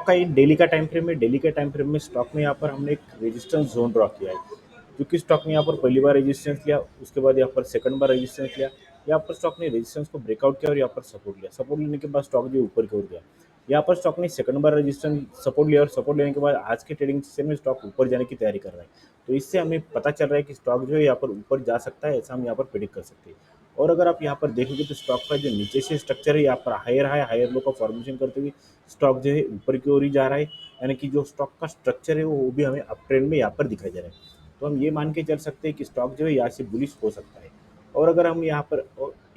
का एक डेली का टाइम फ्रेम है। डेली के टाइम फ्रेम में स्टॉक में यहाँ पर हमने एक रेजिस्टेंस जोन ड्रॉ किया है, क्योंकि स्टॉक ने यहाँ पर पहली बार रेजिस्टेंस लिया, उसके बाद यहाँ पर सेकंड बार रेजिस्टेंस लिया। यहाँ पर स्टॉक ने रेजिस्टेंस को ब्रेकआउट किया और यहाँ पर सपोर्ट लिया। सपोर्ट लेने के बाद स्टॉक जो ऊपर की ओर गया। यहाँ पर स्टॉक ने सेकंड बार रेजिस्टेंस सपोर्ट लिया और सपोर्ट लेने के बाद आज के ट्रेडिंग सेशन में स्टॉक ऊपर जाने की तैयारी कर रहा है। तो इससे हमें पता चल रहा है कि स्टॉक जो है यहाँ पर ऊपर जा सकता है, ऐसा हम यहाँ पर प्रेडिक्ट कर सकते हैं। और अगर आप यहाँ पर देखोगे तो स्टॉक का जो नीचे से स्ट्रक्चर है, यहाँ पर हायर हाई हायर लो का फॉर्मेशन करते हुए स्टॉक जो है ऊपर की ओर ही जा रहा है। यानी कि जो स्टॉक का स्ट्रक्चर है वो भी हमें अप ट्रेंड में यहाँ पर दिखाई दे रहा है। तो हम ये मान के चल सकते हैं कि स्टॉक जो है यहाँ से बुलिश हो सकता है। और अगर हम यहाँ पर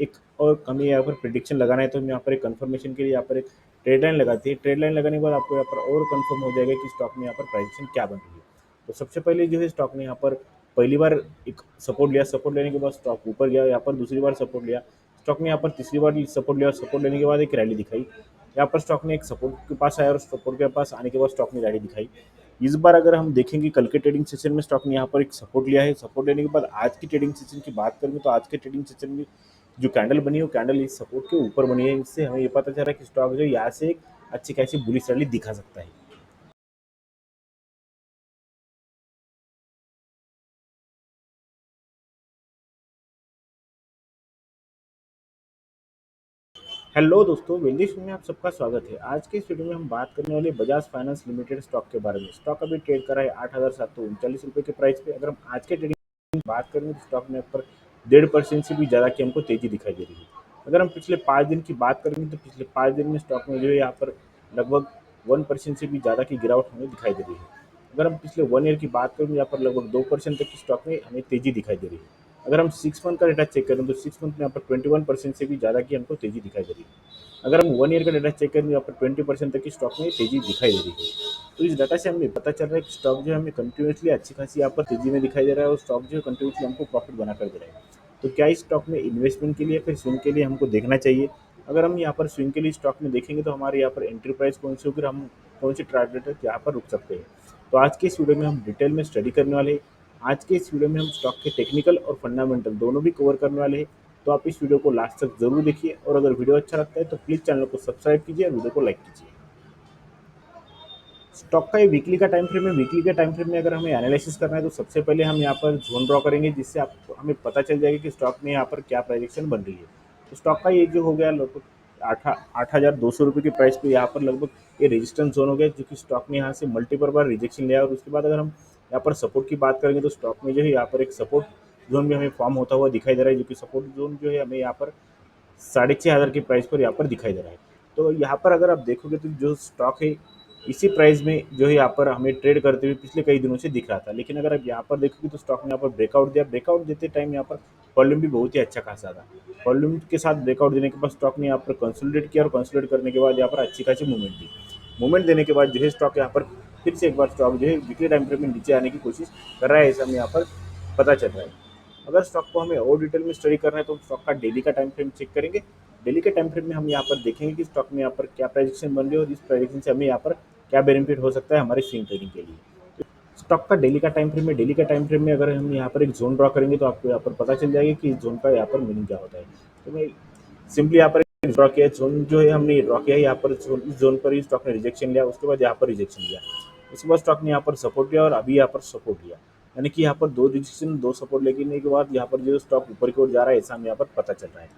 एक और हमें यहाँ पर प्रिडिक्शन लगाना है, तो हम यहाँ पर एक कंफर्मेशन के लिए यहाँ पर एक ट्रेड लाइन लगाती है। ट्रेड लाइन लगाने के बाद आपको यहाँ पर और कंफर्म हो जाएगा कि स्टॉक में यहाँ पर प्राइसेशन क्या बन रही है। तो सबसे पहले जो है स्टॉक ने यहाँ पर पहली बार एक सपोर्ट लिया, सपोर्ट लेने के बाद स्टॉक ऊपर गया, यहाँ पर दूसरी बार सपोर्ट लिया, स्टॉक ने यहाँ पर तीसरी बार सपोर्ट लिया और सपोर्ट लेने के बाद एक रैली दिखाई। यहाँ पर स्टॉक ने एक सपोर्ट के पास आया और सपोर्ट के पास आने के बाद स्टॉक ने रैली दिखाई। इस बार अगर हम देखेंगे कल के ट्रेडिंग सेशन में स्टॉक ने यहाँ पर एक सपोर्ट लिया है। सपोर्ट लेने के बाद आज की ट्रेडिंग सेशन की बात करेंगे तो आज के ट्रेडिंग सेशन में जो कैंडल बनी है वो कैंडल इस सपोर्ट के ऊपर बनी है। इससे हमें ये पता चल रहा है कि स्टॉक जो है यहाँ से एक अच्छी खासी बुलिश रैली दिखा सकता है। हेलो दोस्तों, वेल्दी शो में आप सबका स्वागत है। आज के इस वीडियो में हम बात करने वाले बजाज फाइनेंस लिमिटेड स्टॉक के बारे में। स्टॉक अभी ट्रेड कर रहा है 8,739 रुपये के प्राइस पे। अगर हम आज के ट्रेडिंग की बात करें तो स्टॉक में पर 1.5% से भी ज़्यादा की हमको तेजी दिखाई दे रही है। अगर हम पिछले 5 दिन की बात करेंगे तो पिछले 5 दिन में स्टॉक में जो है यहाँ पर लगभग 1% से भी ज़्यादा की गिरावट हमें दिखाई दे रही है। अगर हम पिछले 1 ईयर की बात करें तो यहाँ पर लगभग 2% तक की स्टॉक में हमें तेजी दिखाई दे रही है। अगर हम 6 मंथ का डेटा चेक करें तो 6 मंथ में यहाँ पर 21% से भी ज़्यादा की हमको तेजी दिखाई दे रही है। अगर हम 1 ईयर का डाटा चेक करें तो यहाँ पर 20% तक की स्टॉक में तेजी दिखाई दे रही है। तो इस डाटा से हमें पता चल रहा है कि स्टॉक जो है हमें कंटिन्यूसली अच्छी खासी यहाँ पर तेजी में दिखाई दे रहा है और स्टॉक जो है कंटिन्यूसली हमको प्रॉफिट बना कर दे रहा है। तो क्या इस स्टॉक में इन्वेस्टमेंट के लिए फिर स्विंग के लिए हमको देखना चाहिए? अगर हम यहाँ पर स्विंग के लिए स्टॉक में देखेंगे तो हमारे यहाँ पर एंट्री प्राइस कौन सी होगी और हम कौन सी टारगेट यहाँ पर रुक सकते हैं। तो आज के इस वीडियो में हम डिटेल में स्टडी करने वाले हैं। आज के इस वीडियो में हम स्टॉक के टेक्निकल और फंडामेंटल दोनों भी कवर करने वाले हैं। तो आप इस वीडियो को लास्ट तक जरूर देखिए और अगर वीडियो अच्छा लगता है तो प्लीज़ चैनल को सब्सक्राइब कीजिए और वीडियो को लाइक कीजिए। स्टॉक का ये वीकली का टाइम फ्रेम है। वीकली के टाइम फ्रेम में अगर हमें एनालिसिस करना है तो सबसे पहले हम यहाँ पर जोन ड्रॉ करेंगे, जिससे आपको हमें पता चल जाएगा कि स्टॉक में यहाँ पर क्या प्राइजेक्शन बन रही है। तो स्टॉक का ये जो हो गया लगभग 8,200 रुपये की प्राइस पे यहाँ पर लगभग ये रेजिस्टेंस जोन हो गया, जो कि स्टॉक ने यहाँ से मल्टीपल बार रिजेक्शन लिया। और उसके बाद अगर हम यहाँ पर सपोर्ट की बात करेंगे तो स्टॉक में जो है यहाँ पर एक सपोर्ट जोन भी हमें फॉर्म होता हुआ दिखाई दे रहा है, जो कि सपोर्ट जोन जो है हमें यहाँ पर 6,500 की प्राइस पर यहाँ पर दिखाई दे रहा है। तो यहाँ पर अगर आप देखोगे तो जो स्टॉक है इसी प्राइस में जो है यहाँ पर हमें ट्रेड करते हुए पिछले कई दिनों से दिख रहा था। लेकिन अगर आप यहाँ पर देखोगे तो स्टॉक ने यहाँ पर ब्रेकआउट दिया। ब्रेकआउट देते टाइम यहाँ पर वॉल्यूम भी बहुत ही अच्छा खासा था। वॉल्यूम के साथ ब्रेकआउट देने के बाद स्टॉक ने यहाँ पर कंसोलिडेट किया और कंसोलिडेट करने के बाद यहाँ पर अच्छी खासी मूवमेंट दी। मूवमेंट देने के बाद जो है स्टॉक यहाँ पर फिर से एक बार स्टॉक जो है वीकली टाइम फ्रेम में नीचे आने की कोशिश कर रहा है, ऐसा हमें यहाँ पर पता चल रहा है। अगर स्टॉक को हमें और डिटेल में स्टडी करना है तो स्टॉक का डेली का टाइम फ्रेम चेक करेंगे। डेली के टाइम फ्रेम में हम यहाँ पर देखेंगे कि स्टॉक में यहाँ पर क्या प्रेडिक्शन बन रही है और इस प्रेडिक्शन से हमें यहाँ पर क्या बेनिफिट हो सकता है हमारे स्विंग ट्रेडिंग के लिए। स्टॉक का डेली का टाइम फ्रेम में डेली का टाइम फ्रेम में अगर हम यहाँ पर एक जोन ड्रॉ करेंगे तो आपको यहाँ पर पता चल जाएगा कि इस जोन का यहाँ पर मीनिंग क्या होता है। तो मैं सिंपली यहाँ पर ड्रॉ किया जोन जो है हमने ड्रॉ किया है यहाँ पर इस जोन पर ही स्टॉक ने रिजेक्शन लिया, उसके बाद यहाँ पर रिजेक्शन लिया, उसके बाद स्टॉक ने यहाँ पर सपोर्ट लिया और अभी यहाँ पर सपोर्ट लिया। यानी कि यहाँ पर 2 रिजेक्शन 2 सपोर्ट लेने के बाद यहाँ पर जो स्टॉक ऊपर की ओर जा रहा है, ऐसा हमें यहाँ पर पता चल रहा है।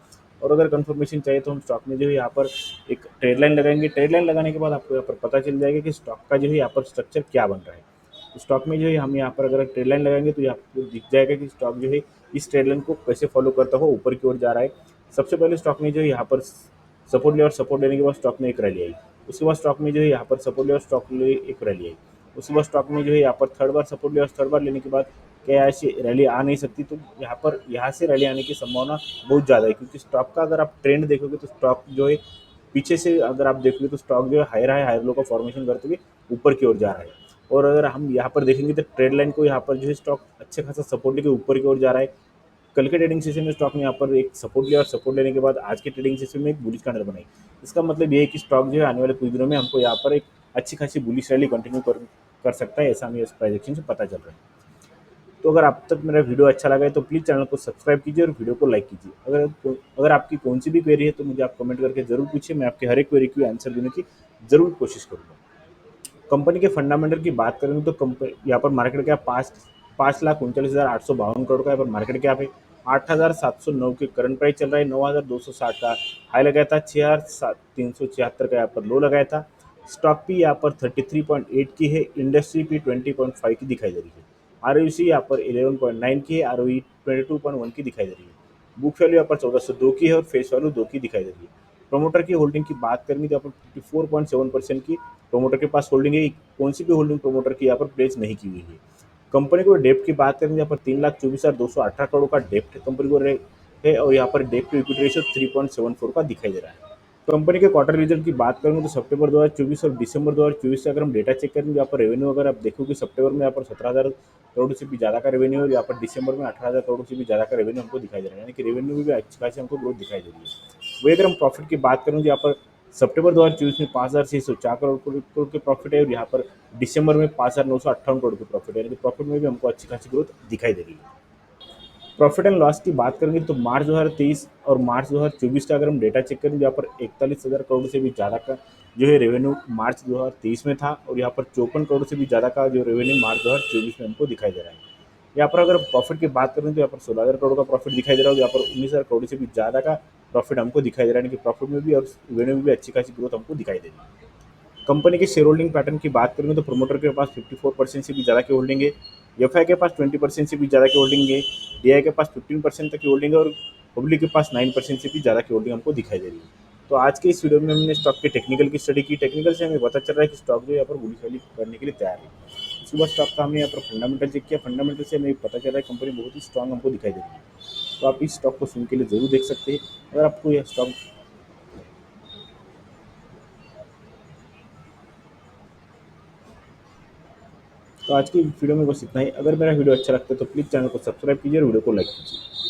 और अगर कंफर्मेशन चाहिए तो हम स्टॉक में जो है यहाँ पर एक ट्रेड लाइन लगाएंगे। ट्रेड लाइन लगाने के बाद आपको यहाँ पर पता चल जाएगा कि स्टॉक का जो है यहाँ पर स्ट्रक्चर क्या बन रहा है। तो स्टॉक में जो है हम यहाँ पर अगर ट्रेड लाइन लगाएंगे तो आपको दिख जाएगा कि स्टॉक जो है इस ट्रेड लाइन को कैसे फॉलो करता हुआ ऊपर की ओर जा रहा है। सबसे पहले स्टॉक में जो है यहाँ पर सपोर्ट लिया और सपोर्ट लेने के बाद स्टॉक में एक रैली आई। उसके बाद स्टॉक में जो है यहाँ पर सपोर्ट लिया और स्टॉक में एक रैली आई। उसके बाद स्टॉक में जो है यहाँ पर थर्ड बार सपोर्ट लिया और थर्ड बार लेने के बाद क्या ऐसी रैली आ नहीं सकती। तो यहाँ से रैली आने की संभावना बहुत ज़्यादा है, क्योंकि स्टॉक का अगर आप ट्रेंड देखोगे तो स्टॉक जो है पीछे से अगर आप देखोगे तो स्टॉक जो है हायर लो का फॉर्मेशन करते हुए ऊपर की ओर जा रहा है। और अगर हम यहाँ पर देखेंगे तो ट्रेड लाइन को यहाँ पर जो है स्टॉक अच्छे खासा सपोर्ट लेके ऊपर की ओर जा रहा है। कल के ट्रेडिंग सेशन में स्टॉक ने यहाँ पर एक सपोर्ट लिया और सपोर्ट लेने के बाद आज के ट्रेडिंग सेशन में एक बुलिश कैंडल बनाई। इसका मतलब ये है कि स्टॉक जो है आने वाले कुछ दिनों में हमको यहाँ पर एक अच्छी खासी बुलिश रैली कंटिन्यू कर सकता है, ऐसा हमें इस प्रोजेक्शन से पता चल रहा है। तो अगर आप तक मेरा वीडियो अच्छा लगा है तो प्लीज़ चैनल को सब्सक्राइब कीजिए और वीडियो को लाइक कीजिए। अगर आपकी कौन सी भी क्वेरी है तो मुझे आप कमेंट करके ज़रूर पूछिए, मैं आपके हर एक क्वेरी की आंसर देने की ज़रूर कोशिश करूँगा। कंपनी के फंडामेंटल की बात करें तो कंपनी यहाँ पर मार्केट कैप 5,39,852 करोड़ का यहाँ पर मार्केट कैप है। 8,709 की करंट प्राइस चल रहा है। 9,260 का हाई लगाया था। 6,376 का यहाँ पर लो लगाया था। स्टॉक पी यहाँ पर 33.8 की है। इंडस्ट्री पी 20.5 की दिखाई दे रही है। आरओसी यहाँ पर 11.9 की है। आरओई 22.1 की दिखाई दे रही है। बुक वैल्यू यहाँ पर 1402 की है और फेस वैल्यू 2 की दिखाई दे रही है। प्रोमोटर की होल्डिंग की बात करेंगे तो यहाँ पर 54.7% की प्रोमोटर के पास होल्डिंग है। कौन सी भी होल्डिंग प्रोमोटर की यहाँ पर प्लेस नहीं की हुई है। कंपनी को डेप्ट की बात करें तो यहाँ पर 3,24,218 करोड़ का डेप्ट कंपनी को है और यहाँ पर डेप्ट टू इक्विटी रेशियो 3.74 का दिखाई दे रहा है। कंपनी के क्वार्टर रिजल्ट की बात करेंगे तो सितंबर 2024 और दिसंबर 2024 से अगर हम डेटा चेक करेंगे यहाँ पर रेवेन्यू अगर आप देखोगे सितंबर में यहाँ पर 17,000 करोड़ से भी ज़्यादा का रेवेन्यू और यहाँ पर दिसंबर में 18,000 करोड़ से भी ज़्यादा का रेवेन्यू हमको दिखाई दे रहा है, यानी कि रेवेन्यू में भी अच्छी खासी हमको ग्रोथ दिखाई दे रही है। वही अगर हम प्रॉफिट की बात करें तो यहाँ पर सितंबर 2024 में 5,604 करोड़ के प्रॉफिट है और यहाँ पर दिसंबर में 5,958 करोड़ के प्रॉफिट है, यानी कि प्रॉफिट में भी हमको अच्छी खासी ग्रोथ दिखाई दे रही है। प्रॉफिट एंड लॉस की बात करेंगे तो मार्च 2023 और मार्च 2024 का अगर हम डेटा चेक करें, यहाँ पर 41,000 करोड़ से भी ज़्यादा का जो है रेवेन्यू मार्च 2023 में था और यहाँ पर 54 करोड़ से भी ज़्यादा का जो रेवेन्यू मार्च 2024 में हमको दिखाई दे रहा है। यहाँ पर अगर प्रॉफिट की बात करें तो यहाँ पर 16,000 करोड़ का प्रॉफिट दिखाई दे रहा है और यहाँ पर 19,000 करोड़ से भी ज़्यादा का प्रॉफिट हमको दिखाई दे रहा है, यानी कि प्रॉफिट में भी और रेवेन्यू में भी अच्छी खासी ग्रोथ हमको दिखाई दे रही है। कंपनी के शेयर होल्डिंग पैटर्न की बात करेंगे तो प्रोमोटर के पास 54% से भी ज़्यादा की होल्डिंग है। एफआई के पास 20% से भी ज़्यादा की होल्डिंग है। डीआई के पास 15% तक की होल्डिंग है और पब्लिक के पास 9% से भी ज़्यादा की होल्डिंग हमको दिखाई दे रही है। तो आज के इस वीडियो में हमने स्टॉक के टेक्निकल की स्टडी की। टेक्निकल से हमें पता चल रहा है कि स्टॉक जो है यहाँ पर बुलिश रैली करने के लिए तैयार है। उसके बाद स्टॉक का हमने यहाँ पर फंडामेंटल चेक किया। फंडामेंटल से हमें पता चल रहा है कंपनी बहुत ही स्ट्रांग हमको दिखाई दे रही है। तो आप इस स्टॉक को सुन के लिए जरूर देख सकते हैं। अगर आपको यह स्टॉक तो आज की वीडियो में बस इतना ही। अगर मेरा वीडियो अच्छा लगता है तो प्लीज़ चैनल को सब्सक्राइब कीजिए और वीडियो को लाइक कीजिए।